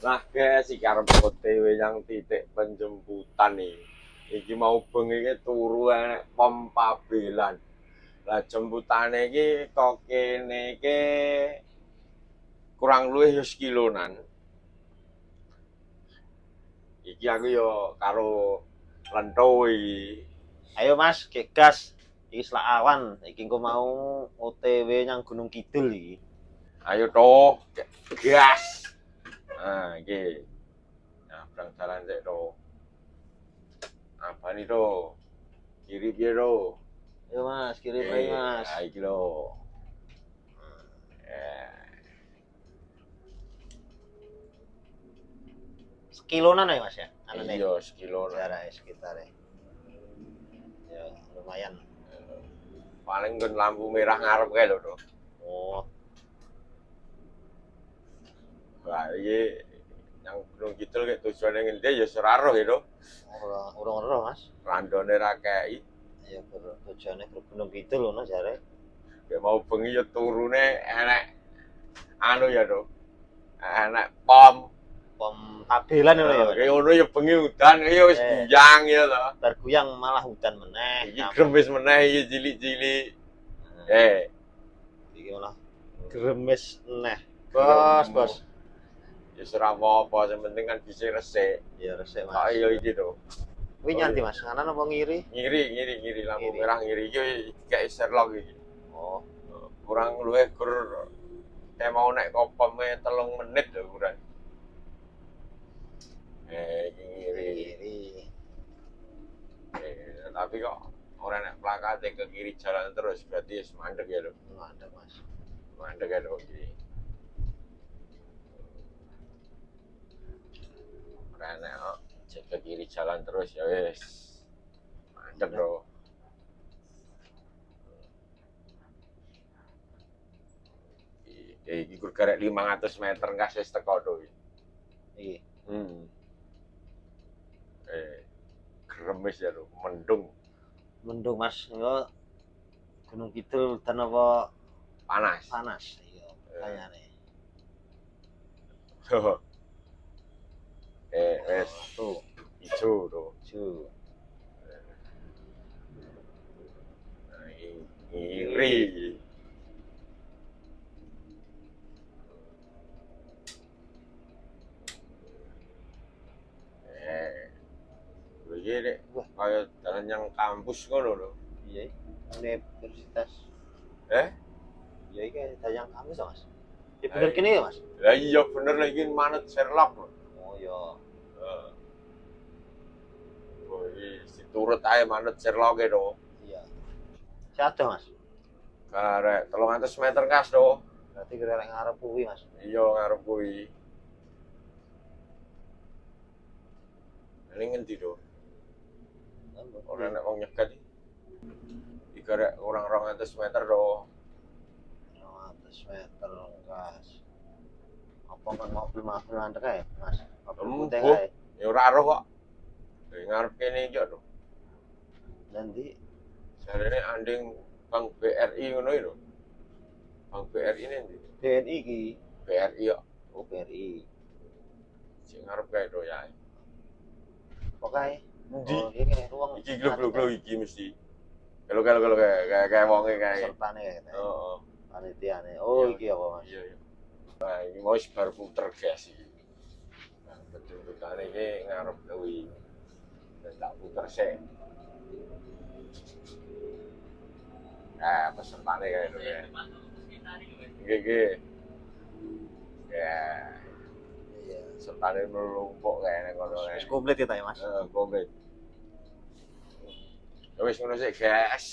Nah, guys, iki arep OTW yang titik penjemputan nih. Iki mau bengi iki turu enek pom Pabelan. Lah jemputane iki kok kene iki kurang luwih ya sekilonan. Iki aku yo karo Lento iki. Ayo Mas, gas. Iki selak awan. Iki engko mau OTW nang Gunung Kidul iki. Ayo toh, gas. Nah, iki. Nah, berang jalan sik toh. Apa nih toh? Kiri piye toh? Ayo Mas, kirim ae Mas. Nah, iki lho. Sekilonan ya Mas ya? Anane. Iya, sekilonan. Jaraknya sekitar ya lumayan. Paling kan lampu merah ngarep kae lho toh. Oh, Lah iki yang Gunung Kidul kayak tujuannya ngendi ya seraro ya toh. urung-urung Mas. Randone ra kei. Ya tujuannya ke Gunung Kidul ngono jare. Kayak mau bengi ya turune enek anu ya toh. Enek pom Pabelan ngono ya. Kayak ngono ya bengi udan ya wis buyang ya toh. Terguyang malah hujan meneh. Iki gremes meneh iki cilik-cilik. Iki malah gremes meneh. Bos. Ya ora apa-apa, sing penting kan bisa resik. Ya resik Mas. Kok iya iki toh. Kuwi nyanti Mas, nganan apa ngiri? Ngiri lampu merah ngiri iki kayak Sherlock iki. Oh, Kurang luwih gur kayak mau naik kopome 3 menit lho kurang. Iki ngiri. Tapi kok ora nek plakate ke kiri jalan terus berarti wis mandek ya lho. mandek Mas. Mandek ya lho iki. Ora nek cek ke kiri jalan terus ya wis mandek bro. Iki gur karek 500 meter ngas wis teko to iki. Iki. Gremes ya lho, mendung. Mendung Mas, yo Gunung Kidul dan apa Panas. panas. Iya, kayane. Wes Tuh, ijo to. ju. Iri. Iki nek kaya dalan yang kampus ngono lho. Iya, universitas. Eh? Ya iki dayang kampus Mas. Ya bener kene ya Mas. Lah iya bener lho iki manut Sherlock lho. Oh ya. Heeh. Oh iki diturut ae manut Sherlock e to. Iya. Siado Mas. Karek 300 meter kas to. Berarti kira ngarep kuwi Mas. Iya ngarep kuwi. Ini ngendi to? Ora nek wong nyegat iki karek kurang 200 meter to. 200 meter gas. Apa kan mobil mandek ae Mas? Mobil putih ae. Ya ora roh kok. Ngarep kene iki to. Nanti Jarene anding Bank BRI ngono iki lho. Bank BRI nanti. BNI iki. BRI kok. Oh BRI. Sing ngarep kae to ya. Pokoke Endi? oh iki ruang Iki glog-glog iki mesti. Kalau kayak wonge kae. sertane kae. Heeh. Panitiane. Oh iki apa Mas? Iya. Nah, ini mau bar puter gas iki. Nah, betul-betulane iki ngarep kuwi. Wis tak puter sik. Nah, pesertane kae lho ya. Nggih. Ya, Iya. sertane melumpuk kae nang kono kae. Wis komplit kita ya Mas. Komplit. Wis ngono sik, guys.